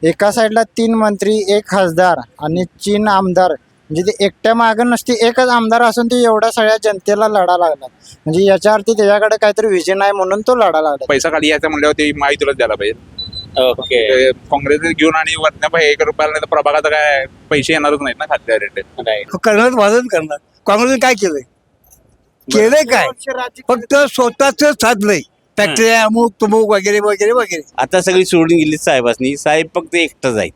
एका साईडला 3 मंत्री, 1 खासदार आणि 3 आमदार, म्हणजे ते एकट्या मागं नसते, एकच आमदार असून ते एवढ्या सगळ्या जनतेला लढा लागला. म्हणजे याच्यावरती त्याच्याकडे काहीतरी विजन आहे म्हणून तो लढा लागला. पैसा खाली यायचा म्हणल्यावर ते माहितीलाच द्यायला पाहिजे. ओके काँग्रेस घेऊन आणि वरनं 1 रुपयाला नाही तर प्रभागाचा काय पैसे येणारच नाहीत ना खात्या रेट. करणार मदत करणार. काँग्रेसने काय केलंय काय फक्त स्वतःच साधलंय फॅक्टरी अमुक तुमुक वगैरे वगैरे वगैरे. आता सगळी सोडून गेली साहेबांनी. साहेब फक्त एकटाच आहेत,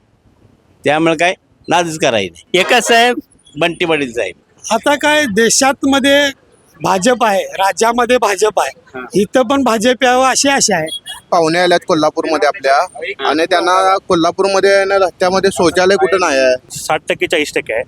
त्यामुळे काय नादच करायचं नाही. एकच साहेब बंटी पाटील साहेब. आता काय देशात मध्ये भाजप आहे, राज्यामध्ये भाजप आहे, इथं पण भाजप यावं अशी आशा आहे. पाहुणे आल्यात कोल्हापूरमध्ये आपल्या, आणि त्यांना कोल्हापूरमध्ये ना रस्त्यामध्ये शौचालय कुठं नाही आहे. 60% 40% आहे.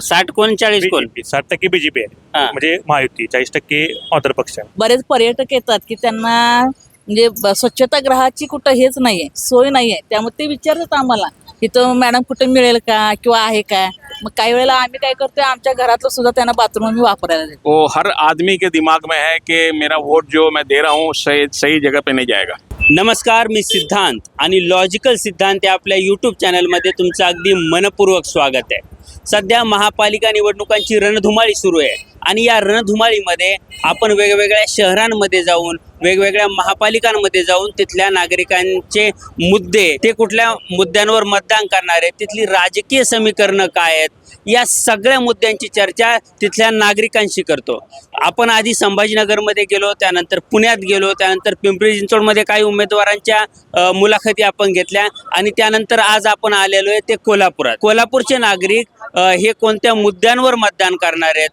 60 कोण 40 कोण? 60% बीजेपी आहे, म्हणजे महायुती. 40% ऑदर पक्ष आहे. बरेच पर्यटक येतात की त्यांना म्हणजे स्वच्छतागृहाची कुठं हेच नाहीये, सोय नाहीये. त्यामुळे ते विचारतात आम्हाला इथं मॅडम कुठं मिळेल का किंवा आहे का. मग काही वेळेला आम्ही काय करतोय, आमच्या घरातलं सुद्धा त्यांना बाथरूम आम्ही वापरायला देतो. वो हर आदमी के दिमाग में है कि मेरा वोट जो मैं दे रहा हूँ सही जगह पे नहीं जाएगा. नमस्कार, मी सिद्धांत आणि लॉजिकल सिद्धांत या आपल्या यूट्यूब चॅनलमध्ये तुमचं अगदी मनपूर्वक स्वागत आहे. सध्या महापालिका निवडणुकांची रणधुमाळी सुरू आहे आणि या रणधुमाळीमध्ये आपण वेगवेगळ्या शहरांमध्ये जाऊन, वेगवेगळ्या महापालिकांमध्ये जाऊन तिथल्या नागरिकांचे मुद्दे, ते कुठल्या मुद्द्यांवर मतदान करणार आहेत, तिथली राजकीय समीकरणं काय आहेत, या सगळ्या मुद्द्यांची चर्चा तिथल्या नागरिकांशी करतो. आपण आधी संभाजीनगरमध्ये गेलो, त्यानंतर पुण्यात गेलो, त्यानंतर पिंपरी चिंचवडमध्ये काही उमेदवारांच्या मुलाखती आपण घेतल्या आणि त्यानंतर आज आपण आलेलो आहे ते कोल्हापुरात. कोल्हापूरचे नागरिक हे कोणत्या मुद्द्यांवर मतदान करणार आहेत,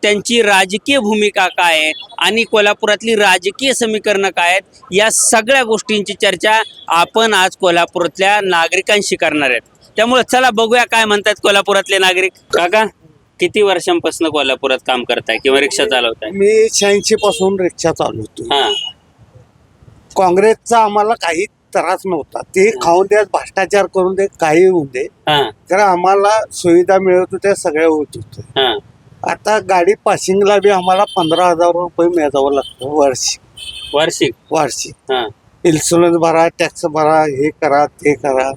त्यांची राजकीय भूमिका काय आहे आणि कोल्हापुरातली राजकीय समीकरणं काय आहेत, या सगळ्या गोष्टींची चर्चा आपण आज कोल्हापुरातल्या नागरिकांशी करणार आहेत. त्यामुळे चला बघूया काय म्हणतात कोल्हापुरातले नागरिक. काका, किती वर्षांपासून कोल्हापुरात काम करताय किंवा रिक्षा चालवताय? मी 86 पासून रिक्षा चालवतो. हा, काँग्रेसचा आम्हाला काही त्रास नव्हता. ते खाऊन द्या, भ्रष्टाचार करून दे, काही होऊन दे, हा, तर आम्हाला सुविधा मिळत होत्या, सगळ्या होत होतं. हा. आता गाडी पासिंगला बी आम्हाला 15,000 रुपये मिळावं लागतं वार्षिक. वार्षिक. हा. इन्शुरन्स भरा, टॅक्स भरा, हे करा ते करा.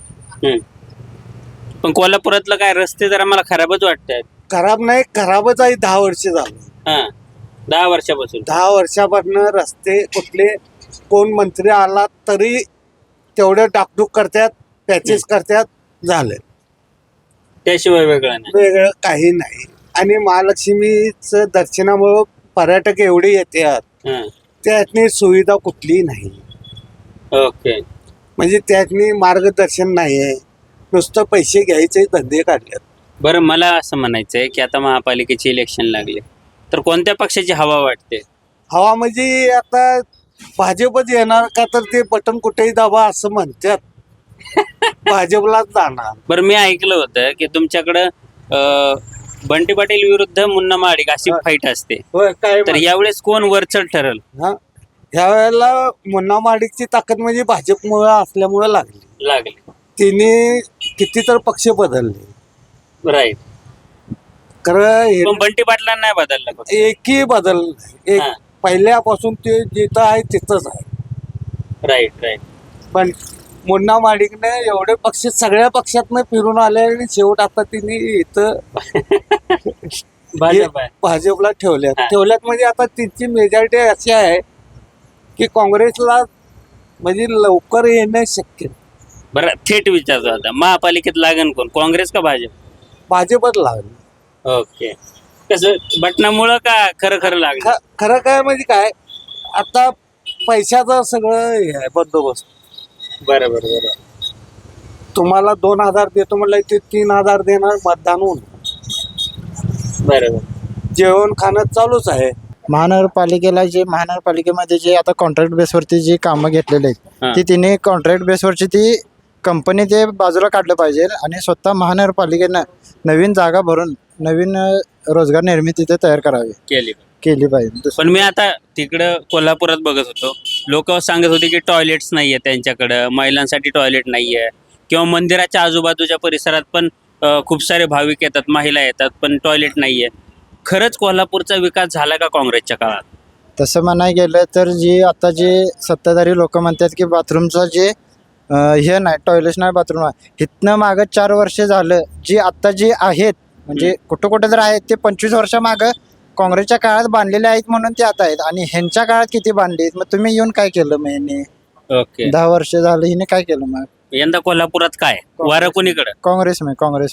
पण कोल्हापुरातलं काय रस्ते जरा मला खराबच वाटतात. खराब नाही, खराबच आहे. 10 वर्ष झालं. हा, 10 वर्षापासून. 10 वर्षापासून रस्ते कुठले, कोण मंत्री आला तरी तेवढे डाकडूक करतात, पॅचेस करतात, झालं. त्याशिवाय वेगळं नाही. वेगळं काही नाही. आणि महालक्ष्मीचं दर्शनामुळं पर्यटक एवढे येतात, हा. त्यातनी सुविधा कुठलीही नाही. ओके. म्हणजे त्यातनी मार्गदर्शन नाही आहे, नुसतं पैसे घ्यायचे धंदे काढलेत. बरं, मला असं म्हणायचं आहे की आता महापालिकेचे इलेक्शन लागले तर कोणत्या पक्षाची हवा वाटते? हवा म्हणजे आता भाजपच येणार का, तर ते बटन कुठेही दाबा असं म्हणतात. भाजपलाच जाणार. बरं, मी ऐकलं होतं की तुमच्याकडं बंटी पाटील विरुद्ध मुन्ना महाडिक अशी फाईट असते, होय, काय तर यावेळेस कोण वरचढ ठरल? ह्या वेळेला मुन्ना महाडिकची ताकद म्हणजे भाजपमुळे असल्यामुळे लागली. तिने किती तर पक्ष बदलले. राईट. खरं पण बंटी पाटलांना नाही बदलला पक्ष. एकही बदल नाही. हा. पहिल्यापासून ते जिथं आहे तिथंच आहे. राईट. पण मुन्ना महाडिकने एवढे पक्ष सगळ्या पक्षातनं फिरून आले आणि शेवट आता तिने इथं भाजप आहे. भाजपला ठेवल्यात. हा. म्हणजे आता तिची मेजॉरिटी अशी आहे की काँग्रेसला म्हणजे लवकर येणं शक्य नाही. बरं, थेट विचारतो आता, महापालिकेत लागन कोण, काँग्रेस का भाजप? भाजपच लागलं. ओके. कसं, बटनामुळं का खरं लागलं? खरं काय म्हणजे काय, आता पैशाचं सगळं हे आहे बंदोबस्त. बरोबर. तुम्हाला 2,000 देतो म्हटलं ते 3,000 देणार, मतदान होऊन बरोबर. जेवण खाणं चालूच आहे. महानगरपालिकेमध्ये जे आता कॉन्ट्रॅक्ट बेसवरती जी कामं घेतलेली आहेत ती तिने कॉन्ट्रॅक्ट बेसवरची ती कंपनी ते बाजूला काढलं पाहिजे आणि स्वतः महानगरपालिकेनं नवीन जागा भरून नवीन रोजगार निर्मिती ते तयार करावी केली पाहिजे. पण मी आता तिकडं कोल्हापुरात बघत होतो, लोक सांगत होते की टॉयलेट्स नाहीये त्यांच्याकडं, महिलांसाठी टॉयलेट नाहीये, किंवा मंदिराच्या आजूबाजूच्या परिसरात पण खूप सारे भाविक येतात, महिला येतात, पण टॉयलेट नाहीये. खरंच कोल्हापूरचा विकास झाला का काँग्रेसच्या काळात? तसं म्हणायला गेलं तर आता जे सत्ताधारी लोक म्हणतात की बाथरूमचा जे हे नाही, टॉयलेट नाही, बाथरूम आहे. इथनं मागं 4 वर्ष झालं जी आत्ता जी आहेत म्हणजे कुठं कुठं तर आहेत ते 25 वर्षामागं काँग्रेसच्या काळात बांधलेले आहेत म्हणून ते आता आहेत. आणि ह्यांच्या काळात किती बांधले आहेत? मग तुम्ही येऊन काय केलं? मग ह्यांनी ओके 10 वर्ष झालं हिने काय केलं? मग यंदा कोल्हापुरात काय वारं कोणीकडे काँग्रेस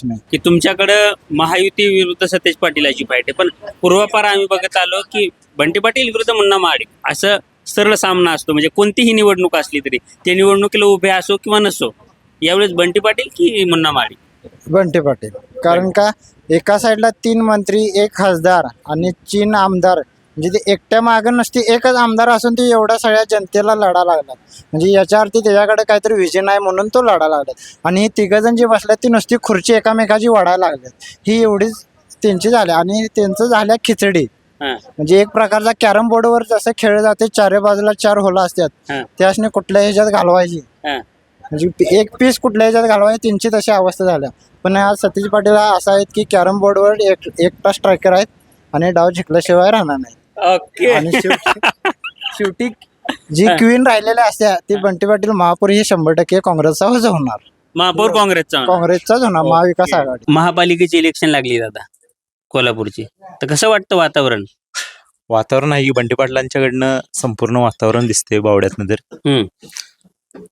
में की तुमच्याकडं महायुती विरुद्ध सतेज पाटीलाची फाईट आहे, पण पूर्वापार आम्ही बघत आलो की बंटी पाटील विरुद्ध मुन्ना महाडिक असं सरळ सामना असतो. म्हणजे कोणतीही निवडणूक असली तरी ते निवडणुकीला उभे असो किंवा नसो, यावेळेस बंटी पाटील की मुन्ना महाडिक? बंटी पाटील. कारण का एका साईडला 3 मंत्री, 1 खासदार आणि 3 आमदार, म्हणजे ते एकट्या मागं नसते, एकच आमदार असून ते एवढ्या सगळ्या जनतेला लढा लागला. म्हणजे याच्या अर्थी त्याच्याकडे काहीतरी विजन आहे म्हणून तो लढा लागला. आणि हे तिघजण जे बसल्यात ती नुसती खुर्ची एकामेकाची वाढायला लागल्यात, ही एवढीच त्यांची झाली. आणि त्यांचं झाल्या खिचडी. हां. म्हणजे एक प्रकारचा कॅरम बोर्डवर जसं खेळ जाते, 4 बाजूला 4 होलं असतात, हां. त्यासने कुठल्या ह्याच्यात घालवायची, हां. म्हणजे एक पीस कुठल्या ह्याच्यात घालवायची, त्यांची तशी अवस्था झाल्या. पण आज सतीश पाटील असं आहेत की कॅरम बोर्डवर एकटा स्ट्रायकर आहेत आणि डाव जिंकल्याशिवाय राहणार नाही. ओके. आणि शेवटी जी क्वीन राहिलेल्या असत्या ती बंटी पाटील महापौर ही 100% काँग्रेसचाच होणार. महापौर काँग्रेसचा. काँग्रेसचाच होणार, महाविकास आघाडी. महापालिकेची इलेक्शन लागली दादा कोल्हापूरची, तर कसं वाटतं वातावरण? वातावरण आहे की बंटी पाटलांच्याकडनं संपूर्ण वातावरण दिसते बावड्यातनं तर. हम्म.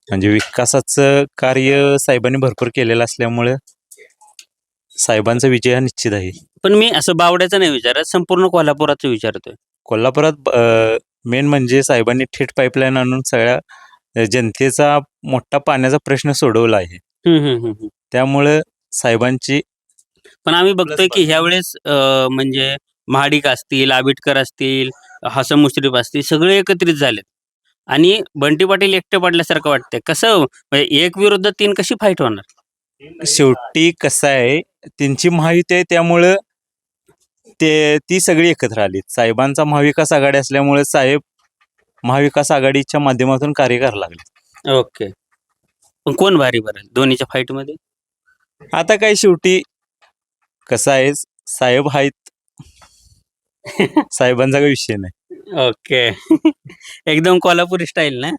म्हणजे विकासाचं कार्य साहेबांनी भरपूर केलेलं असल्यामुळे साहेबांचा विजय हा निश्चित आहे. पण मी असं बावड्याचं नाही विचारत, संपूर्ण कोल्हापुराचं विचारतोय. कोल्हापुरात मेन म्हणजे साहेबांनी थेट पाईपलाईन आणून सगळ्या जनतेचा मोठा पाण्याचा प्रश्न सोडवला आहे. त्यामुळे साहेबांची. पण आम्ही बघतोय की ह्यावेळेस म्हणजे महाडिक असतील, आबिटकर असतील, हसन मुश्रीफ असतील, सगळे एकत्रित झालेत आणि बंटी पाटील एकटे पडल्यासारखं वाटतंय. कसं म्हणजे 1 विरुद्ध 3 कशी फाईट होणार? शेवटी कसं आहे, त्यांची महायुती आहे त्यामुळं ती सगळी एकत्र आली. साहेबांचा महाविकास आघाडी असल्यामुळे साहेब महाविकास आघाडीच्या माध्यमातून कार्य करायला लागले. ओके. पण कोण भारी बरं दोन्हीच्या फाईट मध्ये? आता काय शेवटी कसं आहे, साहेब आहेत, साहेबांचा काही विषय नाही. ओके. एकदम कोल्हापुरी स्टाईल ना.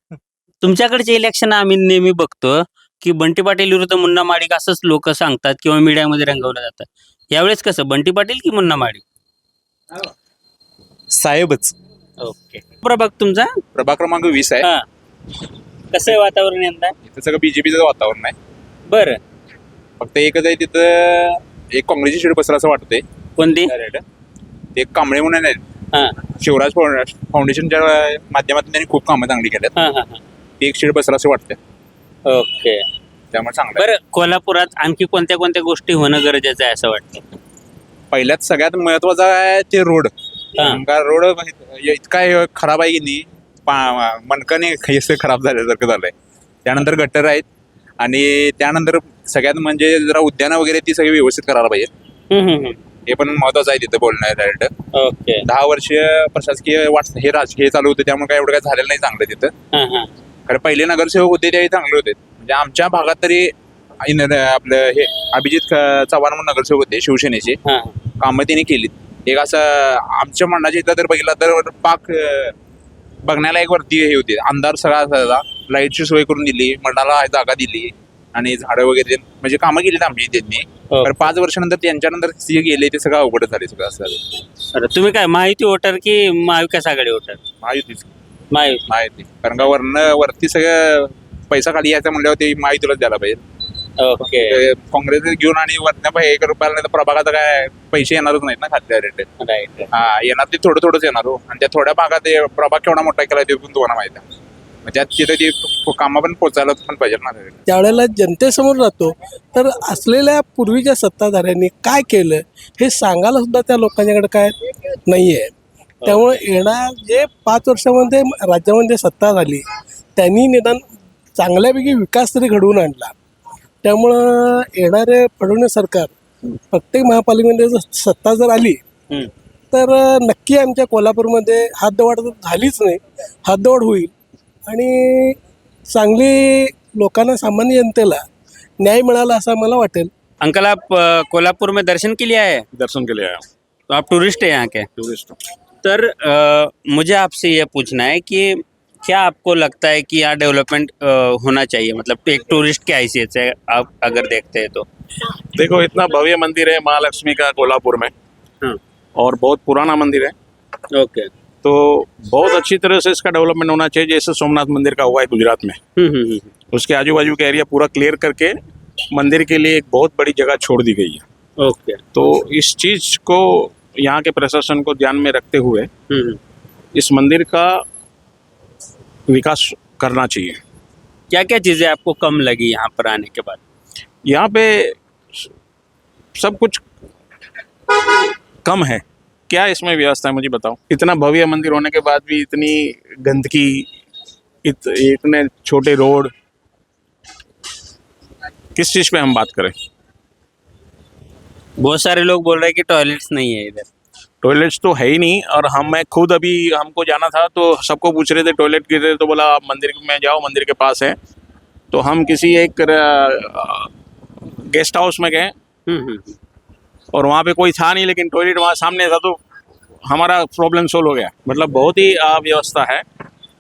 तुमच्याकडचे इलेक्शन आम्ही नेहमी बघतो की बंटी पाटील विरुद्ध मुन्ना महाडिक असंच लोक सांगतात किंवा मीडियामध्ये रंगवलं जातं. यावेळेस कसं बंटी पाटील की मुन्ना महाडिक? साहेबच. ओके. प्रभाग तुमचा? प्रभाग क्रमांक 20 आहे. हा. कसं आहे वातावरण यंदा? इथं सगळं बीजेपीचं वातावरण आहे. बरं. फक्त एकच आहे, तिथं एक काँग्रेसची शीट बसला असं वाटतंय. कोणती? ते कांबळे म्हणून आहेत, हा शिवराज फाउंडेशनच्या माध्यमातून त्यांनी खूप कामं चांगली केल्यात. हा हा हा. ती एक शीट बसला असं वाटतंय, ओके. त्यामुळे चांगलं आहे. बरं, कोल्हापुरात आणखी कोणत्या कोणत्या गोष्टी होणं गरजेचं आहे असं वाटतं? पहिल्यात सगळ्यात महत्वाचं आहे ते रोड. हा. रोड इतका खराब आहे की नाही, मनकाने खैसे खराब झाल्यासारखं झालंय. त्यानंतर गटर आहेत आणि त्यानंतर सगळ्यात म्हणजे जरा उद्यानं वगैरे ती सगळी व्यवस्थित करायला पाहिजे. हे पण महत्वाचं आहे तिथं बोलणं डायरेक्ट. ओके. 10 वर्ष प्रशासकीय हे राजकीय चालू होते, त्यामुळे काय एवढं काय झालेलं नाही चांगलं तिथं. हा हा. कारण पहिले नगरसेवक होते त्याही चांगले होते. म्हणजे आमच्या भागात तरी आपलं हे अभिजित चव्हाण म्हणून नगरसेवक होते शिवसेनेचे, हा. कामं त्यांनी केलीत. एक असं आमच्या मंडळाच्या इथं जर बघितलं तर पाक बघण्याला एक वरती हे होते, अंधार सगळा लाईटची सोय करून दिली, मंडळाला जागा दिली आणि झाडं वगैरे म्हणजे कामं केलीत आमची त्यांनी. तर 5 वर्षानंतर त्यांच्यानंतर जे गेले ते सगळं अवघड झाले सगळं असं. अरे तुम्ही काय महायुती वोटर की महाविकास आघाडी वोटर? महायुतीच. महायुती. कारण का वरती सगळं पैसा खाली यायचा म्हणल्यावर ते महायुतीलाच द्यायला पाहिजे. ओके. काँग्रेस घेऊन आणि वरनं 1 रुपयाला नाही तर प्रभागात काय पैसे येणारच नाहीत ना खात्या रेट. राईट. हा, येणार ते थोडंच येणार हो. आणि त्या थोड्या भागात प्रभाग केवढा मोठा केला ते पण तुम्हाला माहिती आहे. त्यात तिथे ती कामं पण पोचायला पण पाहिजे ना. त्यावेळेला जनतेसमोर राहतो तर असलेल्या पूर्वीच्या सत्ताधाऱ्यांनी काय केलं हे सांगायला सुद्धा त्या लोकांच्याकडे काय नाही आहे. त्यामुळे येणार जे 5 वर्षामध्ये राज्यामध्ये सत्ता झाली त्यांनी निदान चांगल्यापैकी विकास तरी घडवून आणला. त्यामुळं येणारे फडणवीस सरकार प्रत्येक महापालिकेमध्ये जर सत्ता जर आली तर नक्की आमच्या कोल्हापूरमध्ये हातदवाड झालीच नाही, हातदवाड होईल आणि चांगली लोकांना सामान्य जनतेला न्याय मिळाला असं मला वाटेल. अंकल, आप कोल्हापुर में दर्शन के लिए आए? दर्शन के लिए आया. तो आप टूरिस्ट है यहाँ के? टूरिस्ट. तर मुझे आपसे ये पूछना है कि क्या आपको लगता है कि यहाँ डेवलपमेंट होना चाहिए, मतलब एक टूरिस्ट की हैसियत से आप अगर देखते हैं तो? देखो, इतना भव्य मंदिर है महालक्ष्मी का कोल्हापुर में, हाँ। और बहुत पुराना मंदिर है, ओके। तो बहुत अच्छी तरह से इसका डेवलपमेंट होना चाहिए, जैसे सोमनाथ मंदिर का हुआ है गुजरात में। उसके आजू बाजू का एरिया पूरा क्लियर करके मंदिर के लिए एक बहुत बड़ी जगह छोड़ दी गई है। ओके। तो इस चीज को यहाँ के प्रशासन को ध्यान में रखते हुए इस मंदिर का विकास करना चाहिए। क्या क्या चीजें आपको कम लगी यहाँ पर आने के बाद? यहाँ पे सब कुछ कम है। क्या इसमें व्यवस्था है मुझे बताओ। इतना भव्य मंदिर होने के बाद भी इतनी गंदगी, इतने छोटे रोड, किस चीज पे हम बात करें। बहुत सारे लोग बोल रहे हैं कि टॉयलेट्स नहीं है इधर। टॉयलेट्स तो है ही नहीं, और मैं खुद अभी हमको जाना था तो सबको पूछ रहे थे टॉयलेट किधर है, तो बोला आप मंदिर में जाओ, मंदिर के पास है। तो हम किसी एक गेस्ट हाउस में गए और वहाँ पे कोई था नहीं, लेकिन टॉयलेट वहाँ सामने था, तो हमारा प्रॉब्लम सोल्व हो गया। मतलब बहुत ही अव्यवस्था है।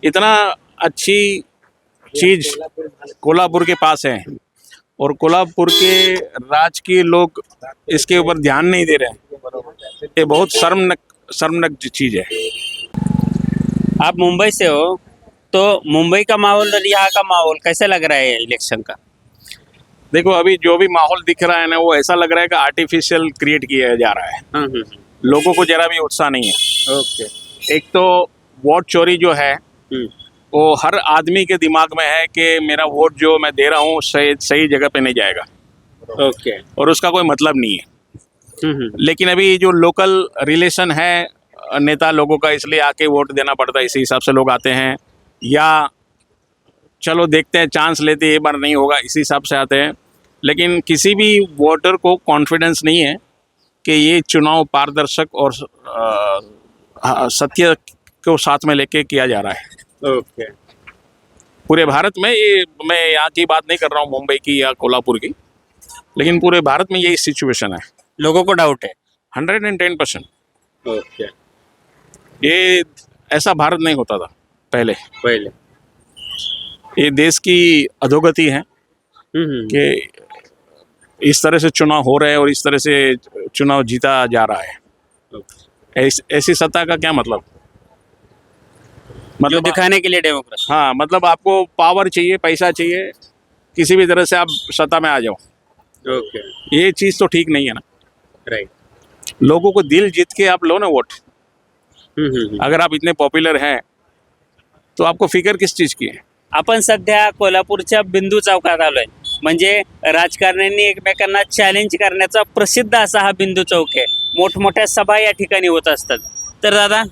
इतना अच्छी चीज कोल्हापुर के पास है और कोल्हापुर के राजकीय लोग इसके ऊपर ध्यान नहीं दे रहे हैं। ये बहुत शर्मनाक चीज है। आप मुंबई से हो, तो मुंबई का माहौल और यहाँ का माहौल कैसा लग रहा है इलेक्शन का? देखो, अभी जो भी माहौल दिख रहा है ना, वो ऐसा लग रहा है कि आर्टिफिशियल क्रिएट किया जा रहा है। लोगों को जरा भी उत्साह नहीं है। ओके। एक तो वोट चोरी जो है वो हर आदमी के दिमाग में है कि मेरा वोट जो मैं दे रहा हूँ सही जगह पे नहीं जाएगा। ओके। और उसका कोई मतलब नहीं है। लेकिन अभी जो लोकल रिलेशन है नेता लोगों का, इसलिए आके वोट देना पड़ता है, इसी हिसाब से लोग आते हैं। या चलो देखते हैं, चांस लेते हैं, ये बार नहीं होगा, इसी हिसाब से आते हैं। लेकिन किसी भी वोटर को कॉन्फिडेंस नहीं है कि ये चुनाव पारदर्शक और सत्य को साथ में लेके किया जा रहा है। ओके। पूरे भारत में ये, मैं यहाँ की बात नहीं कर रहा हूँ मुंबई की या कोल्हापुर की, लेकिन पूरे भारत में यही सिचुएशन है। लोगों को डाउट है। 110%। ओके। ये ऐसा भारत नहीं होता था पहले। ये देश की अधोगति है कि इस तरह से चुनाव हो रहे हैं और इस तरह से चुनाव जीता जा रहा है। ऐसी सत्ता का क्या मतलब? जो दिखाने के लिए डेमोक्रेसी। हाँ, मतलब आपको पावर चाहिए, पैसा चाहिए, किसी भी तरह से आप सत्ता में आ जाओ। ओके। ये चीज़ तो ठीक नहीं है ना। राइट। लोगों को दिल जीत के आप लो ना वोट। अगर आप इतने पॉप्युलर हैं तो आपको फिकर किस चीज़ की है? आपण सध्या कोल्हापूरच्या बिंदू चौकात आलोय. म्हणजे राजकारण्यांनी एकमेकांना चॅलेंज करण्याचा प्रसिद्ध असा हा बिंदू चौक आहे. मोठमोठ्या सभा या ठिकाणी होत असतात. तर दादा,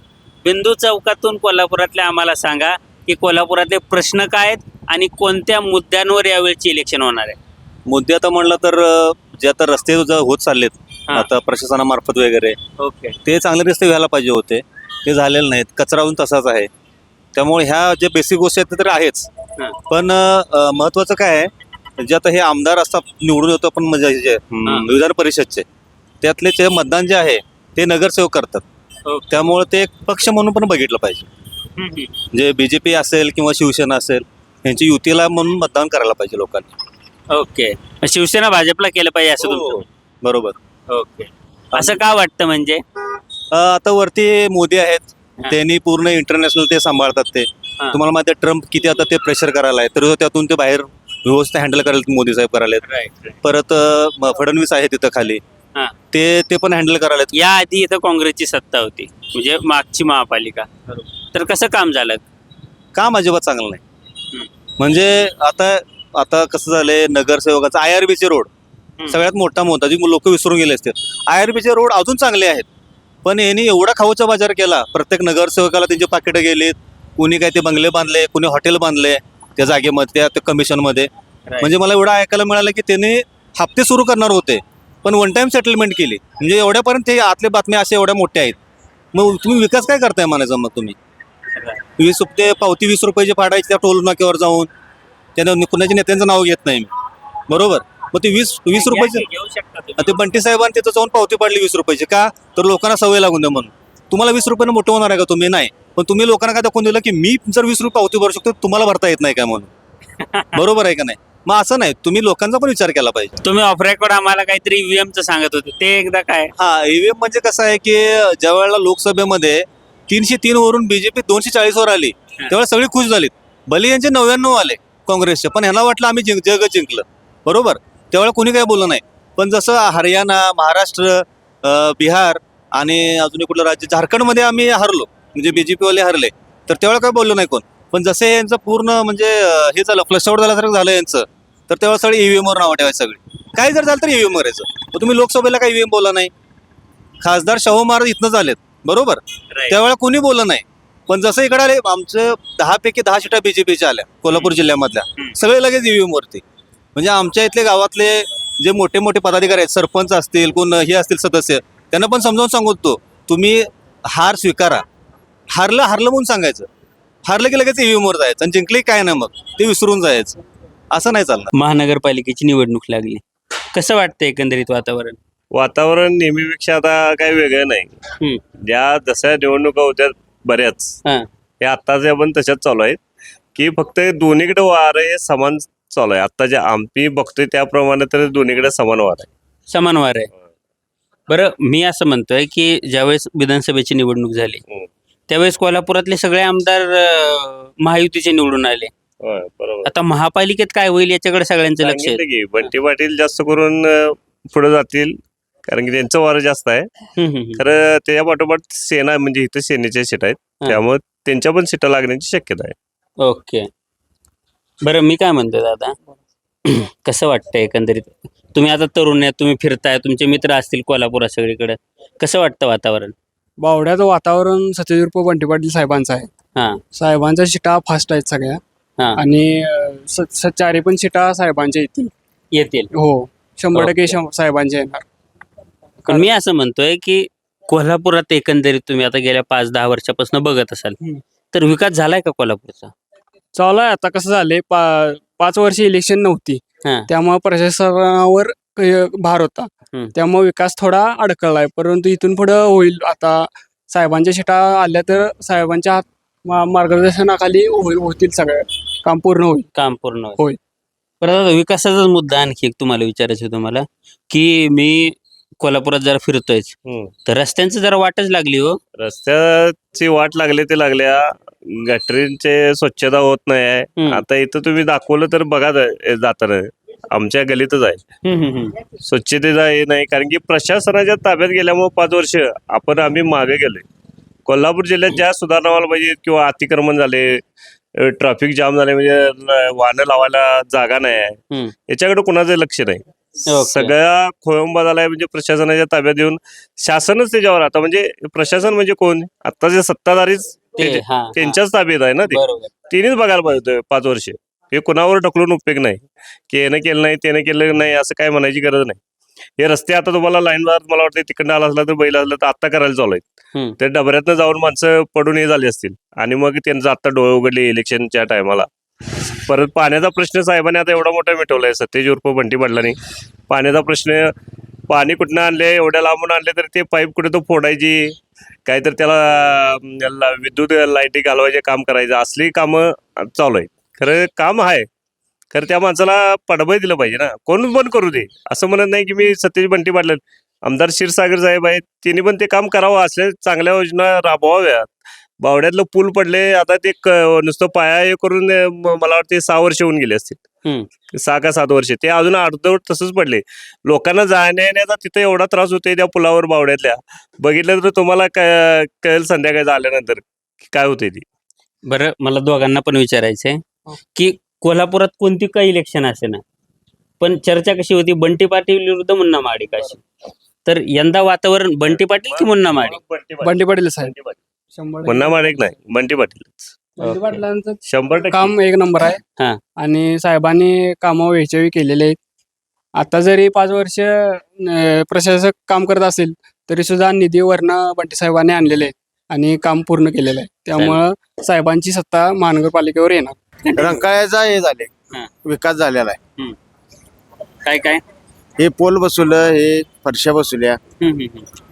बिंदू चौकातून कोल्हापुरातल्या आम्हाला सांगा की कोल्हापुरातले प्रश्न काय आहेत आणि कोणत्या मुद्द्यांवर यावेळची इलेक्शन होणार आहे? मुद्दे आता म्हणलं तर जे आता रस्ते होत चाललेत आता प्रशासनामार्फत वगैरे, ओके. ते चांगले रस्ते व्हायला पाहिजे होते, ते झालेले नाहीत. कचरा अजून तसाच आहे. त्यामुळे ह्या जे बेसिक गोष्टी आहेत ते तर आहेच. पण महत्त्वाचं काय आहे, जे आता हे आमदार असतात निवडून येतो आपण, म्हणजे जे विधान परिषदचे, त्यातले जे मतदान जे आहे ते नगरसेवक करतात. त्यामुळे ते एक पक्ष म्हणून पण बघितलं पाहिजे. जे BJP असेल किंवा शिवसेना असेल, यांची युतीला म्हणून मतदान करायला पाहिजे लोकांनी. ओके. शिवसेना भाजपला केलं पाहिजे असं तुमचं? बरोबर. ओके. असं का वाटतं? म्हणजे आता वरती मोदी आहेत, त्यांनी पूर्ण इंटरनॅशनल ते सांभाळतात. ते तुम्हाला माहिती आहे ट्रम्प किती आता ते प्रेशर करायला आहे, तर त्यातून ते बाहेर व्यवस्था हँडल करायला मोदी साहेब करायला. परत फडणवीस आहे तिथं खाली, ते पण हँडल करायला. या आधी इथं काँग्रेसची सत्ता होती, म्हणजे मागची महापालिका. तर कसं काम झालं? काम अजिबात चांगलं नाही. म्हणजे आता कसं झालंय, नगरसेवकाचा IRB रोड सगळ्यात मोठा मुद्दा, जी लोक विसरून गेले असते. IRB रोड अजून चांगले आहेत, पण यांनी एवढा खाऊचा बाजार केला. प्रत्येक नगरसेवकाला त्यांचे पाकिटं गेलेत. कुणी काय ते बंगले बांधले, कुणी हॉटेल बांधले त्या जागेमध्ये, त्या कमिशनमध्ये. म्हणजे मला एवढं ऐकायला मिळालं की त्यांनी हप्ते सुरू करणार होते, पण वन टाइम सेटलमेंट केली. म्हणजे एवढ्यापर्यंत ते आतल्या बातम्या अशा एवढ्या मोठ्या आहेत. मग तुम्ही विकास काय करताय म्हणायचं? मग तुम्ही 20 रुपये पावती 20 रुपयाची फाडायची त्या टोल नाक्यावर जाऊन, त्यानं कुणाच्या नेत्यांचं नाव घेत नाही मी, बरोबर. मग ते 20 रुपयाचे घेऊ शकता तुम्ही. ते बंटी साहेबांनी तिथं जाऊन पावती पाडली 20 रुपयाची. का? तर लोकांना सवय लागून द्या म्हणून. तुम्हाला 20 रुपयानं मोठं होणार आहे का तुम्ही? नाही. पण तुम्ही लोकांना काय दाखवून दिलं की मी जर 20 रुपये पावती भरू शकतो तुम्हाला भरता येत नाही काय म्हणून. बरोबर आहे का नाही? मग असं नाही, तुम्ही लोकांचा पण विचार केला पाहिजे. तुम्ही ऑफ रेकॉर्ड आम्हाला काहीतरी ईव्हीएमचं सांगत होते, ते एकदा काय? हा, ईव्हीएम म्हणजे कसं आहे की ज्या वेळेला लोकसभेमध्ये 303 वरून बीजेपी 240 वर आली त्यावेळेला सगळी खुश झालीत. भले यांचे 99 आले काँग्रेसचे, पण ह्यांना वाटलं आम्ही जग जिंकलं. बरोबर, त्यावेळेला कोणी काही बोललं नाही. पण जसं हरियाणा, महाराष्ट्र, बिहार आणि अजून एक कुठलं राज्य, झारखंडमध्ये आम्ही हरलो, म्हणजे बीजेपीवाले हरले, तर त्यावेळेला काय बोललो नाही कोण. पण जसे यांचं पूर्ण म्हणजे हे झालं, फ्लश आउट झाल्यासारखं झालं यांचं, तर तेव्हा सगळे ईव्हीएमवर नावं ठेवायचं सगळे. काही जर झालं तर ईव्हीएम करायचं. पण तुम्ही लोकसभेला काही ईव्हीएम बोला नाही. खासदार शाहू महाराज इथनं झालेत, बरोबर, त्यावेळेला कोणी बोललं नाही. पण जसं इकडे आले, आमचं 10 पैकी 10 सीटा बीजेपीच्या आल्या कोल्हापूर जिल्ह्यामधल्या, सगळे लगेच ईव्हीएम वरती. म्हणजे आमच्या इथले गावातले जे मोठे मोठे पदाधिकारी आहेत, सरपंच असतील, कोण हे असतील सदस्य, त्यांना पण समजावून सांगतो, तुम्ही हार स्वीकारा. हारलं म्हणून सांगायचं, हारलं की लगेच ईव्हीएम वर जायचं, आणि जिंकले काय ना मग ते विसरून जायचं. असं नाही चालणार. महानगरपालिकेची निवडणूक लागली, कसं वाटतं एकंदरीत वातावरण? वातावरण नेहमीपेक्षा आता काही वेगळं नाही. ज्या जशा निवडणुका होत्या बऱ्याच, हे आत्ताच्या पण तशाच चालू आहेत की फक्त दोन्हीकडे वार हे समान चालू आहे. आता जे आम्ही बघतोय त्याप्रमाणे तर दोन्हीकडे समान वार आहे. समान वार आहे. बरं, मी असं म्हणतोय की ज्यावेळेस विधानसभेची निवडणूक झाली त्यावेळेस कोल्हापुरातले सगळे आमदार महायुतीचे निवडून आले. बरोबर. आता महापालिकेत काय होईल याच्याकडे सगळ्यांचं लक्ष आहे. की बंटी पाटील जास्त करून पुढे जातील, कारण की त्यांचं वार जास्त आहे. खरं त्याच्या पाठोपाठ सेना, म्हणजे इथं सेनेच्या सीट आहेत, त्यामुळे त्यांच्या पण सीटा लागण्याची शक्यता आहे. ओके, बरं, मी काय म्हणतोय दादा, कसं वाटतं एकंदरीत? तुम्ही आता तरुण आहे, तुम्ही फिरताय, तुमचे मित्र असतील कोल्हापुरात सगळीकडे, कसं वाटतं वातावरण? बावड्याचं वातावरण सत्यजित बंटी पाटील साहेबांचं आहे. साहेबांच्या सीटा फास्ट आहेत सगळ्या, आणि चारी पण सीटा साहेबांच्या येतील. हो, 100% साहेबांच्या येणार. पण मी असं म्हणतोय की कोल्हापुरात एकंदरीत तुम्ही आता गेल्या 5-10 वर्षापासून बघत असाल, तर विकास झालाय का कोल्हापूरचा? चालू आहे. आता कसं झालंय, 5 वर्ष इलेक्शन नव्हती, त्यामुळे प्रशासनावर भार होता, त्यामुळे विकास थोडा अडकलाय. परंतु इथून पुढे होईल. आता साहेबांच्या सीटा आल्या तर साहेबांच्या मार्गदर्शनाखाली होतील, सगळं काम पूर्ण होईल. परत आता विकासाचाच मुद्दा आणखी एक तुम्हाला विचारायचं तुम्हाला, की मी कोल्हापुरात जरा फिरतोय, तर रस्त्यांची जरा वाटच लागली हो. रस्त्याची वाट लागली ते लागल्या, गटरींचे स्वच्छता होत नाही आहे. आता इथं तुम्ही दाखवलं तर बघा जाताना आमच्या गलीतच आहे, स्वच्छतेचा हे नाही, कारण की प्रशासनाच्या ताब्यात गेल्यामुळे 5 वर्ष आम्ही मागे गेलोय. कोल्हापूर जिल्ह्यात ज्या सुधारणा व्हायला पाहिजे, किंवा अतिक्रमण झाले, ट्रॅफिक जाम झाले, म्हणजे वाहनं लावायला जागा नाही आहे, याच्याकडे कुणाचं लक्ष नाही. सगळ्या खोळंबा झालाय, म्हणजे प्रशासनाच्या ताब्यात येऊन शासनच त्याच्यावर. आता म्हणजे प्रशासन म्हणजे कोण? आता जे सत्ताधारीच त्यांच्याच ताब्यात आहे ना, तिनेच बघायला पाहिजे 5 वर्ष. हे कुणावर ढकलून उपयोग नाही की यानं केलं नाही, त्यानं केलं नाही, असं काय म्हणायची गरज नाही. हे रस्ते आता तुम्हाला लाईनवर मला वाटतं तिकडनं आला असला तर बैल असला तर आता करायला चालू आहेत. ते डबऱ्यातनं जाऊन माणसं पडून हे झाले असतील, आणि मग त्यांचं आता डोळे उघडले इलेक्शनच्या टायमाला. परत पाण्याचा प्रश्न साहेबांनी आता एवढा मोठा मिटवलाय, सत्यजित उर्फ बंटी पाटलांनी. पाण्याचा प्रश्न, पाणी कुठनं आणले, एवढ्या लांबून आणले तर ते पाईप कुठे तो फोडायची, काहीतरी त्याला विद्युत लाईटी घालवायचे काम करायचं, असली कामं चालू आहेत. खरं काम आहे, खरं त्या माणसाला पाठबळ दिलं पाहिजे ना. कोण पण करू दे, असं म्हणत नाही की मी सत्यजित बंटी पाटील. आमदार क्षीरसागर साहेब आहेत, त्यांनी पण ते काम करावं, असल्या चांगल्या योजना राबवाव्यात. बावड्यातलं पूल पडले, आता ते नुसतं पाया हे करून मला वाटते 6 वर्ष होऊन गेले असतील, 6 का 7 वर्ष. ते अजून अर्धवट तसंच पडले. लोकांना जाण्या येण्याचा तिथे एवढा त्रास होतोय त्या पुलावर बावड्यातल्या, बघितलं तर तुम्हाला कळेल संध्याकाळी झाल्यानंतर काय होते ती. बरं, मला दोघांना पण विचारायचंय की कोल्हापुरात कोणती काही इलेक्शन असे ना, पण चर्चा कशी होती, बंटी पाटील विरुद्ध मुन्ना महाडिक अशी. तर यंदा वातावरण बंटी पाटील की मुन्ना महाडिक? बंटी पाटील साहेब. मुन्ना महाडिक नाही, बंटी पाटीलच. बंटी पाटलांचं 100% काम 1 नंबर आहे, आणि साहेबांनी कामं वेळच्यावेळी केलेले आहेत. आता जरी 5 वर्ष प्रशासक काम करत असेल तरी सुद्धा निधीवरनं बंटी साहेबांनी आणलेले आहेत आणि काम पूर्ण केलेलं आहे. त्यामुळं साहेबांची सत्ता महानगरपालिकेवर येणार. रंकाळ्याचा हे झाले, विकास झालेला आहे. काय काय हे पोल बसवलं, हे फरशा बसवल्या,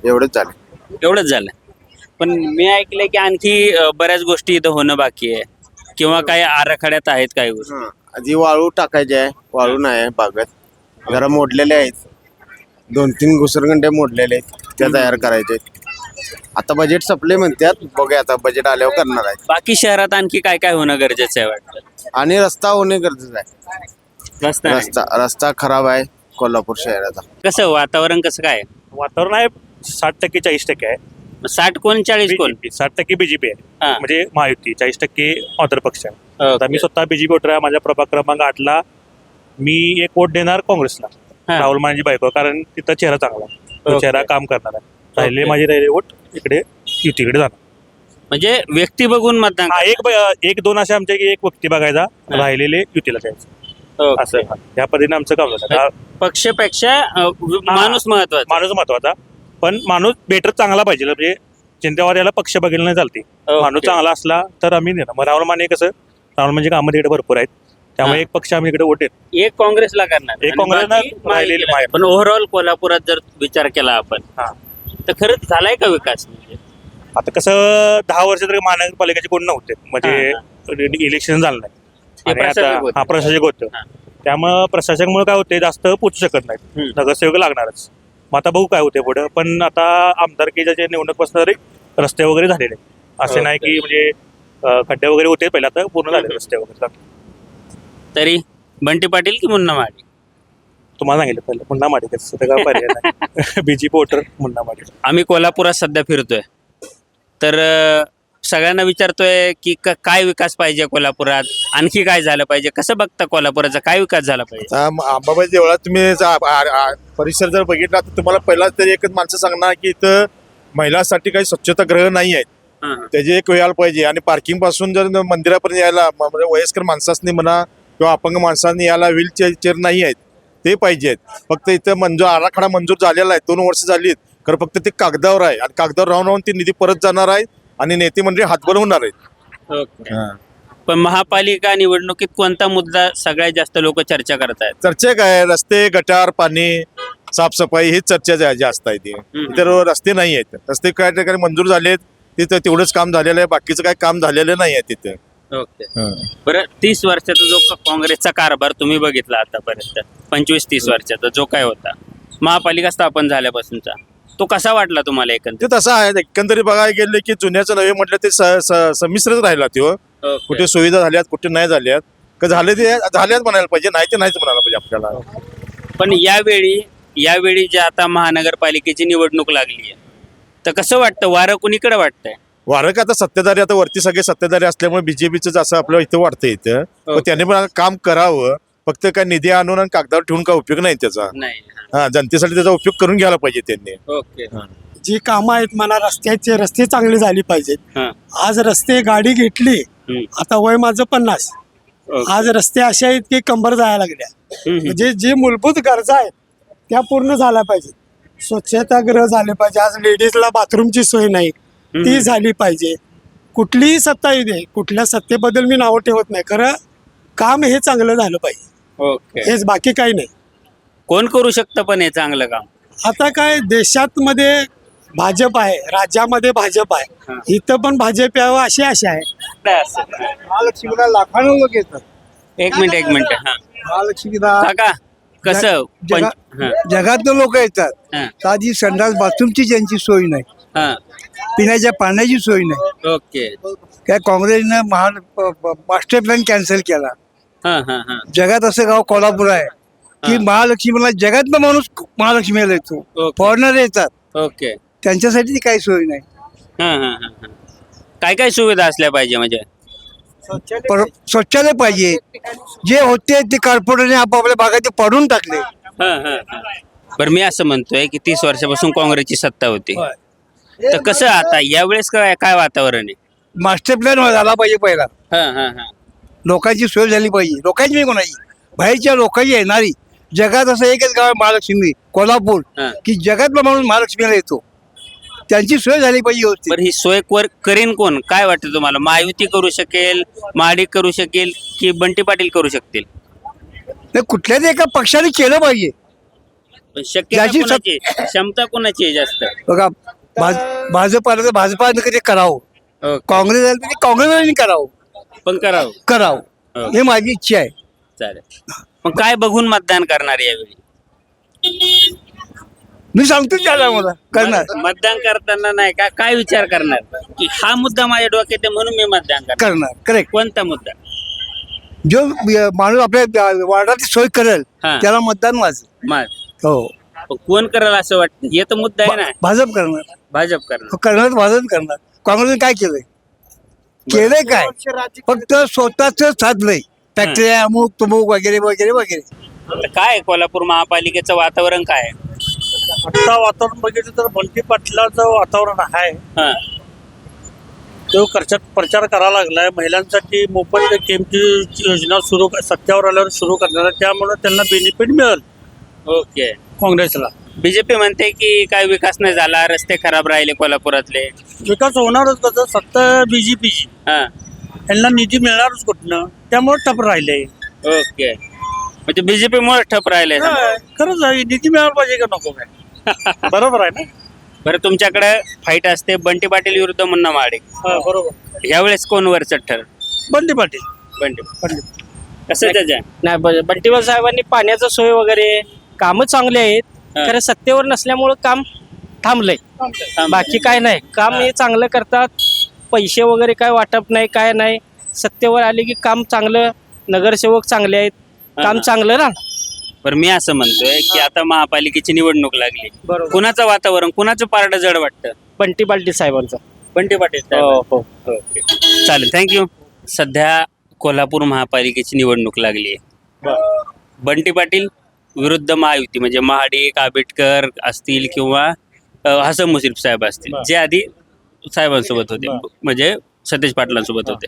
एवढंच झालं. एवढंच झालं. पण मी ऐकलंय की आणखी बऱ्याच गोष्टी इथं होणं बाकी आहे किंवा काही आराखड्यात आहेत काही गोष्टी. आधी वाळू टाकायची आहे, वाळू नाही आहे बागेत, जरा मोडलेले आहेत, 2-3 घुसरगंडे मोडलेले आहेत, त्या तयार करायचे. आता बजेट संपले म्हणतात, बघूया आता बजेट आल्यावर करणार आहे. बाकी शहरात आणखी काय काय होणं गरजेचं आहे वाटतं? आणि रस्ता होणे गरजेचं आहे. रस्ता खराब आहे कोल्हापूर शहराचा. कसं वातावरण कसं काय? वातावरण आहे 60% 40% आहे. 60 कोण 40 कोण? 60% बीजेपी आहे, हा. म्हणजे महायुती. 40% ऑदर पक्ष आहे. ओके. आता मी स्वतः बीजेपी वोटर आहे. माझ्या प्रभाग क्रमांक 8ला मी एक वोट देणार काँग्रेसला, हा. राहुल मांझी बायको, कारण तिथं चेहरा चांगला आहे. तो ओके. चेहरा काम करणार आहे. राहिले ओके. माझे राहिले वोट इकडे युतीकडे जाणार. म्हणजे व्यक्ती बघून मतदान. हा, एक दोन असे आमचे की एक व्यक्ती बघायचा, हा. राहिलेले युतीला द्यायचं, ओके. असं या पद्धतीने आमचं काम झालं. आता पक्षापेक्षा माणूस महत्वाचा. माणूस महत्वाचा, पण माणूस बेटर चांगला पाहिजे. म्हणजे चिंतेवाद्याला पक्ष बघितलं नाही चालते. ओके. माणूस चांगला असला तर आम्ही देणार. मग राहुल माने कसं, राहुल म्हणजे कामं तिकडे भरपूर आहेत, त्यामुळे हा. एक पक्ष आम्ही इकडे वोट देतो. एक काँग्रेसला करणार एक आणि काँग्रेसला बाकी राहिलेले महायुतीला. पण ओव्हरऑल कोल्हापुरात जर विचार केला आपण हा. तर खरंच झालाय का विकास? म्हणजे आता कसं 10 वर्ष तरी महानगरपालिकेचे कोण नव्हते, म्हणजे इलेक्शन झालं नाही. ते आणि प्रशासक आता होते. प्रशासक होतं, हा. त्यामुळं प्रशासकामुळे काय होते, जास्त पोचू शकत नाहीत. हम्म. नगरसेवक लागणारच. मग आता बघू काय होते पुढे. पण आता आमदारकीच्या जे निवडणूक तरी रस्ते वगैरे झालेले, असे नाही की म्हणजे खड्डे वगैरे होते पहिला, आता पूर्ण झाले रस्ते वगैरे. तरी बंटी पाटील की मुन्ना माडी? तुम्हाला सांगितलं पहिलं मुन्ना माडी, कसं काय पर्याय नाही. बीजेपी वोटर मुन्ना माडी. आम्ही कोल्हापुरात सध्या फिरतोय तर सगळ्यांना विचारतोय की काय विकास पाहिजे कोल्हापुरात, आणखी काय झालं पाहिजे, कसं बघता कोल्हापुराचा काय विकास झाला पाहिजे? अंबाबाई देवळात तुम्ही परिसर जर बघितला तर तुम्हाला पहिला तरी एकच माणसं सांगणार की इथं महिलांसाठी काही स्वच्छतागृह नाही आहेत, हा. त्याची एक व्हायला पाहिजे. आणि पार्किंग पासून जर मंदिरापर्यंत यायला म्हणजे वयस्कर माणसांनी म्हणा किंवा अपंग माणसांनी यायला व्हीलचेअर नाही आहेत, ते पाहिजेत. फक्त इथं आराखडा मंजूर झालेला आहे, 2 वर्ष झाली, खरं फक्त ते कागदावर आहे आणि कागदावर राहून राहून ती निधी परत जाणार आहे आणि नेते मंडळी हातबल होणार आहेत. ओके. पण महापालिका निवडणुकीत कोणता मुद्दा सगळ्यात जास्त लोक चर्चा करतायत? चर्चा काय, रस्ते, गटार, पाणी, साफसफाई ही चर्चा जास्त आहे. ती इतर रस्ते नाही आहेत. रस्ते काय ठिकाणी मंजूर झालेत, तिथं तेवढंच काम झालेलं आहे, बाकीचं काय काम झालेलं नाही आहे तिथे. ओके. बरं, 30 वर्षाचा जो काँग्रेसचा कारभार तुम्ही बघितला आतापर्यंत, 25-30 वर्षाचा जो काय होता महापालिका स्थापन झाल्यापासूनचा, तो कसा वाटला तुम्हाला एकंदरीत? ते तसं आहे. एकंदरीत बघायला गेले की जुन्याचं नवे म्हटलं ते संमिश्रच राहिला. ते ओके. कुठे सुविधा झाल्यात, कुठे नाही झाल्यात. का झाले ते झाल्यात म्हणायला पाहिजे, नाही ते नाहीच म्हणायला पाहिजे आपल्याला. पण यावेळी जे आता महानगरपालिकेची निवडणूक लागली आहे तर कसं वाटतं, वारं कुणीकडे वाटतंय? वारं का आता सत्तेधारी, आता वरती सगळे सत्तेधारी असल्यामुळे बीजेपीचं असं आपल्याला इथं वाटतं इथं. पण त्याने पण काम करावं, फक्त काय निधी आणून आणि कागदावर ठेवून काय उपयोग नाही त्याचा. नाही. हा, जनतेसाठी त्याचा उपयोग करून घ्यायला पाहिजे त्यांनी. ओके. जी कामं आहेत मला रस्ते चांगली झाली पाहिजेत. हा. आज रस्ते गाडी घेतली, आता वय माझं 50. ओके. आज रस्ते असे आहेत की कंबर जायला लागल्या. हम्म. म्हणजे जे मूलभूत गरजा आहेत त्या पूर्ण झाल्या पाहिजेत. स्वच्छतागृह झाले पाहिजे. आज लेडीजला बाथरूमची सोय नाही, ती झाली पाहिजे. कुठलीही सत्ता येऊ दे, कुठल्या सत्तेबद्दल मी नावं ठेवत नाही, खरं काम हे चांगलं झालं पाहिजे, ओके. हेच, बाकी काही नाही. कोण करू शकतं पण हे चांगलं काम? आता काय देशात मध्ये भाजप आहे, राज्यामध्ये भाजप आहे, इथं पण भाजप यावं अशी आशा आहे. महालक्ष्मीला लाखांना लोक येतात. एक मिनिट. हा. महालक्ष्मीला काका कसं जगातले लोक येतात. हा. साधी संडास बाथरूमची ज्यांची सोय नाही, हा. पिण्याच्या पाण्याची सोय नाही, ओके. काय काँग्रेसनं मास्टर प्लॅन कॅन्सल केला. हा. जगात असं गाव कोल्हापूर आहे की महालक्ष्मीला जगातला माणूस महालक्ष्मीला येतो, ओके. फॉरेनर येतात, ओके. त्यांच्यासाठी ती काही सोय नाही. हा. काय सुविधा असल्या पाहिजे म्हणजे? शौचालय पाहिजे. जे होते ते कॉर्पोरेटने आपापल्या भागात पाडून टाकले. बरं, मी असं म्हणतोय की 30 वर्षापासून काँग्रेसची सत्ता होती, तर कसं आता यावेळेस काय वातावरण आहे? मास्टर प्लॅन झाला पाहिजे पहिला. हा. लोकांची सोय झाली पाहिजे. लोकांची नाही, कोणाची, बाहेरच्या लोकांची येणारी. जगात असं एकच गाव आहे महालक्ष्मी, कोल्हापूर, की जगातला माणूस महालक्ष्मीला येतो. त्यांची सोय झाली पाहिजे व्यवस्थित. बरं, ही सोय करेन कोण? काय वाटतं तुम्हाला? महायुती करू शकेल, महाडिक करू शकेल की बंटी पाटील करू शकतील? नाही, कुठल्याच एका पक्षाने केलं पाहिजे. शक्यता कोणाची, क्षमता कोणाची आहे जास्त? बघा, भाजपाला तर भाजपानं कधी करावं, ओके. काँग्रेस आलं तरी काँग्रेसवाल्यांनी करावं पण करावं करावं हे माझी इच्छा आहे. चालेल. मग काय बघून मतदान करणार यावेळी? मी सांगतो त्याला मला करणार मतदान करताना नाही का काय विचार करणार की हा मुद्दा माझ्या डोक्यात आहे म्हणून मी मतदान करणार? करणार करेक्ट. कोणता मुद्दा? जो माणूस आपल्या वार्डाची सोय करेल हा. त्याला मतदान माझं. मग हो कोण करेल असं वाटतं? हे तर मुद्दा आहे ना. भाजप करणार. भाजप करणार. करणार भाजप करणार. काँग्रेसने काय केलंय काय फक्त स्वतःच साधलंय फॅक्टऱ्या अमुक तुमुक वगैरे वगैरे वगैरे. तर काय आहे कोल्हापूर महापालिकेचं वातावरण काय आहे? आता वातावरण बघितलं तर बंटी पाटलाचं वातावरण आहे. हा. तो प्रचार करायला लागलाय महिलांसाठी मोफत केमची योजना सुरू सत्यावर आल्यावर सुरू करणार आहे. त्यामुळे त्यांना बेनिफिट मिळेल ओके. काँग्रेसला. बीजेपी म्हणते की काय विकास नाही झाला, रस्ते खराब राहिले कोल्हापुरातले. विकास होणारच कसं सत्ता बीजेपीची हा. यांना निधी मिळणारच कुठनं त्यामुळे टप राहिले. ओके. म्हणजे बीजेपी मुळे ठप राहिले. खरंच आहे निधी मिळायला पाहिजे का नको काय बरोबर आहे ना. बरं तुमच्याकडे फाईट असते बंटी पाटील विरुद्ध मुन्ना माडे. बरोबर. यावेळेस कोण वरचढ ठर? बंटी पाटील. बंटी. कसं त्याच्या? नाही बंटीवाल साहेबांनी पाण्याचं सोय वगैरे कामं चांगली आहेत. खरं सत्तेवर नसल्यामुळं काम थांबलंय. बाकी काय नाही, काम हे चांगलं करतात. पैसे वगैरे काय वाटप नाही काय नाही. सत्तेवर आले की काम चांगलं, नगरसेवक चांगले आहेत, काम चांगलं ना. बरं मी असं म्हणतोय की आता महापालिकेची निवडणूक लागली. बरोबर. कुणाचं वातावरण कुणाचं पारडं जड वाटतं? बंटी पाटील साहेबांचं. बंटी पाटील साहेब. ओके. चालेल थँक्यू. सध्या कोल्हापूर महापालिकेची निवडणूक लागली आहे. बंटी पाटील विरुद्ध महायुती म्हणजे महाडिक आंबेडकर असतील किंवा हसन मुश्रीफ साहेब असतील जे आधी साहेबांसोबत होते म्हणजे सतेज पाटलांसोबत होते.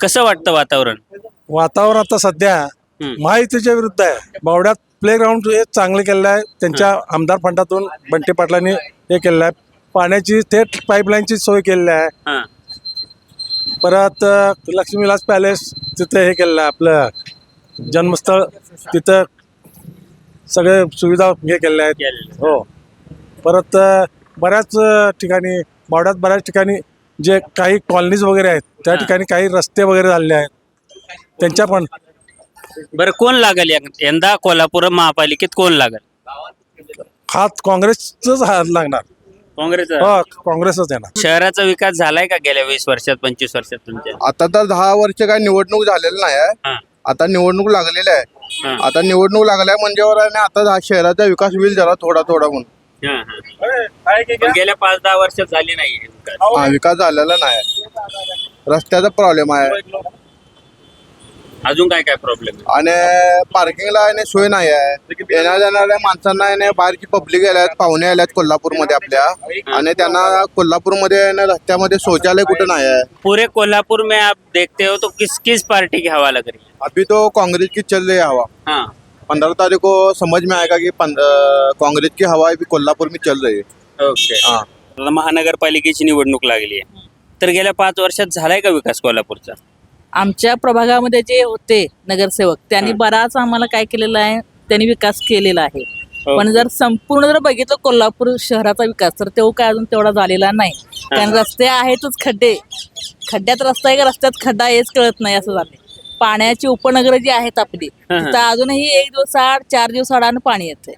कसं वाटतं वातावरण? वातावरण आता सध्या महायुतीच्या विरुद्ध आहे. बावड्यात प्लेग्राऊंड हे चांगलं केलेलं आहे. त्यांच्या आमदार फंडातून बंटी पाटलांनी हे केलेलं आहे. पाण्याची थेट पाईपलाईनची सोय केलेली आहे. हां. परत लक्ष्मीविलास पॅलेस तिथे हे केलेलं आहे. आपलं जन्मस्थळ तिथं सगळे सुविधा हे केलेल्या आहेत. हो. परत बऱ्याच ठिकाणी बावड्यात बऱ्याच ठिकाणी जे काही कॉलनीज वगैरे आहेत त्या ठिकाणी काही रस्ते वगैरे झालेले आहेत त्यांच्या पण. बरं कोण लागेल यंदा कोल्हापूर महापालिकेत कोण लागेल? हात काँग्रेसच हात लागणार. काँग्रेस. हो काँग्रेसच येणार. शहराचा विकास झालाय का गेल्या 20 वर्षात 25 वर्षात तुमच्या? आता तर 10 वर्ष काय निवडणूक झालेली नाही आहे. हां. आता निवडणूक लागलेली आहे. हां. आता निवडणूक लागल्या म्हणजेवर आहे ना आता शहराचा विकास होईल जरा थोडा थोडा म्हणून. हां, हां. पण गेल्या 5-10 वर्षात झाली नाही विकास. हा विकास झालेला नाही. रस्त्याचा प्रॉब्लेम आहे अजून काय काय प्रॉब्लेम? आणि पार्किंगला आहे सोय नाही आहे. येण्या जाणाऱ्या माणसांना आहे ना बाहेरची पब्लिक आल्यात पाहुणे आल्यात कोल्हापूरमध्ये आपल्या आणि त्यांना कोल्हापूरमध्ये आहे ना रस्त्यामध्ये शौचालय कुठं नाही आहे. पूरे कोल्हापुर में आप देखते हो तो किस किस पार्टी की हवा लग रही है? अभी तो कांग्रेस की चल रही है हवा. हाँ. 15 तारीख को समझ में आएगा कि कांग्रेस की हवा अभी कोल्हापुर में चल रही है. ओके. हाँ. आता महानगरपालिकेची निवडणूक लागली आहे तर गेल्या 5 वर्षात झालाय का विकास कोल्हापूरचा? आमच्या प्रभागामध्ये जे होते नगरसेवक त्यांनी बराच आम्हाला काय केलेलं आहे, त्यांनी विकास केलेला आहे. पण जर संपूर्ण जर बघितलं कोल्हापूर शहराचा विकास तर तो काय अजून तेवढा झालेला नाही. कारण रस्ते आहेतच खड्डे. खड्ड्यात रस्ता आहे का रस्त्यात खड्डा हेच कळत नाही असं झाले. पाण्याची उपनगरं जी आहेत आपली तिथं अजूनही 1 दिवस आड 4 दिवस आडानं पाणी येते.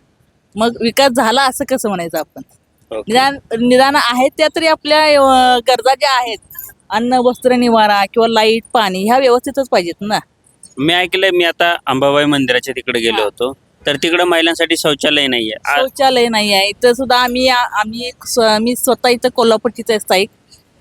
मग विकास झाला असं कसं म्हणायचं आपण? निदान आहेत त्या तरी आपल्या गरजा ज्या आहेत अन्न वस्त्र निवारा किंवा लाईट पाणी ह्या व्यवस्थितच पाहिजेत ना. मी ऐकलंय मी आता अंबाबाई मंदिराच्या तिकडे गेलो होतो तर तिकडे महिलांसाठी शौचालय नाहीये. शौचालय नाही आहे इथं सुद्धा. मी स्वतः इथं कोल्हापूरचीच स्थायिक.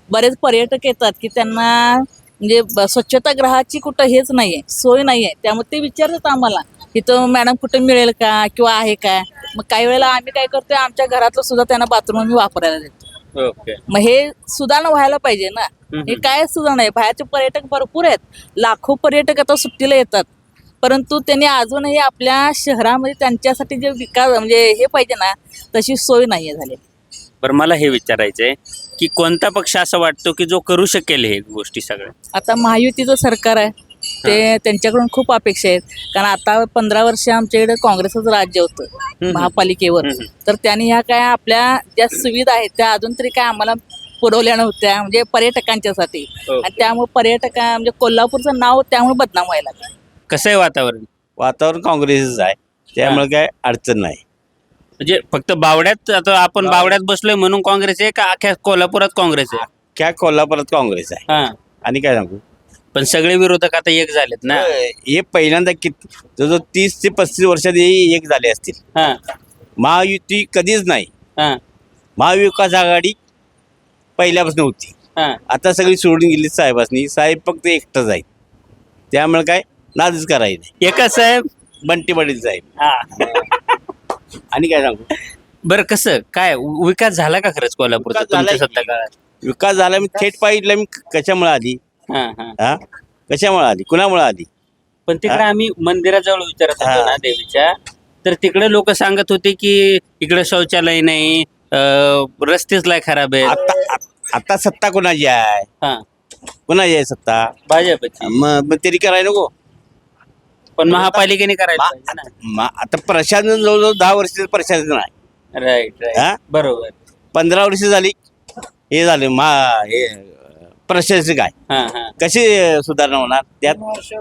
बरेच पर्यटक येतात की त्यांना म्हणजे स्वच्छतागृहाची कुठं हेच नाहीये, सोय नाहीये. त्यामुळे ते विचारतात आम्हाला इथं मॅडम कुठं मिळेल का किंवा आहे का. मग काही वेळेला आम्ही काय करतोय आमच्या घरातलं सुद्धा त्यांना बाथरूम आम्ही वापरायला देतो. ओके. मग हे सुधारणा व्हायला पाहिजे ना. हे काय सुधारणा आहे? बाहेरचे पर्यटक भरपूर आहेत. लाखो पर्यटक आता सुट्टीला येतात परंतु त्यांनी अजूनही आपल्या शहरामध्ये त्यांच्यासाठी जे विकास म्हणजे हे पाहिजे ना तशी सोय नाहीये झाली. बरं मला हे विचारायचंय की कोणता पक्ष असं वाटतो की जो करू शकेल हे गोष्टी सगळ्या? आता महायुतीचं सरकार आहे ते त्यांच्याकडून खूप अपेक्षा आहेत. कारण आता 15 वर्ष आमच्याकडे काँग्रेसचं राज्य होतं महापालिकेवर. तर त्यांनी ह्या काय आपल्या ज्या सुविधा आहेत त्या अजून तरी काय आम्हाला पुरवल्या नव्हत्या, म्हणजे पर्यटकांच्यासाठी. आणि त्यामुळे पर्यटक म्हणजे कोल्हापूरचं नाव त्यामुळे बदनाम व्हायला लागलं. कसं आहे वातावरण? वातावरण काँग्रेसच आहे, त्यामुळे काय अडचण नाही. म्हणजे फक्त बावड्यात, आता आपण बावड्यात बसलोय म्हणून काँग्रेस आहे का अख्ख्या कोल्हापुरात काँग्रेस आहे? काय कोल्हापुरात काँग्रेस आहे. हा, आणि काय सांगू, पण सगळे विरोधक आता एक झालेत ना. हे पहिल्यांदा किती जवळजवळ 30 ते 35 वर्षात हे एक झाले असतील. हा महायुती कधीच नाही. हा महाविकास आघाडी पहिल्यापासून होती. हा आता सगळी सोडून गेली साहेबांनी. साहेब फक्त एकटाच आहेत, त्यामुळे काय नादच करायला नाही. एकच साहेब, बंटी पाटील साहेब. हा. आणि काय सांगू, बरं कसं काय विकास झाला का खरंच कोल्हापूरचा विकास झालाय तुमच्या की. सत्ता काळात? विकास झाला. मी थेट पाहिलं मी कशामुळे आली, हा हा हा कशामुळे आली, कुणामुळे आली. पण तिकडे आम्ही मंदिराजवळ विचारत होतो हा. ना देवीच्या, तर तिकडे लोक सांगत होते की इकडे शौचालय नाही, रस्तेच लय खराब आहेत. आता सत्ता कोणाची आहे, हा, कोणाची आहे सत्ता? भाजपची. मग तरी करायला नको. पण महापालिकेने करायला पाहिजे ना. आता प्रशासन जवळजवळ 10 वर्ष प्रशासन आहे. राईट हा? राईट, बरोबर. 15 वर्ष झाली हे झाले हे प्रशासक आहे. हा हा कशी सुधारणा होणार त्यात?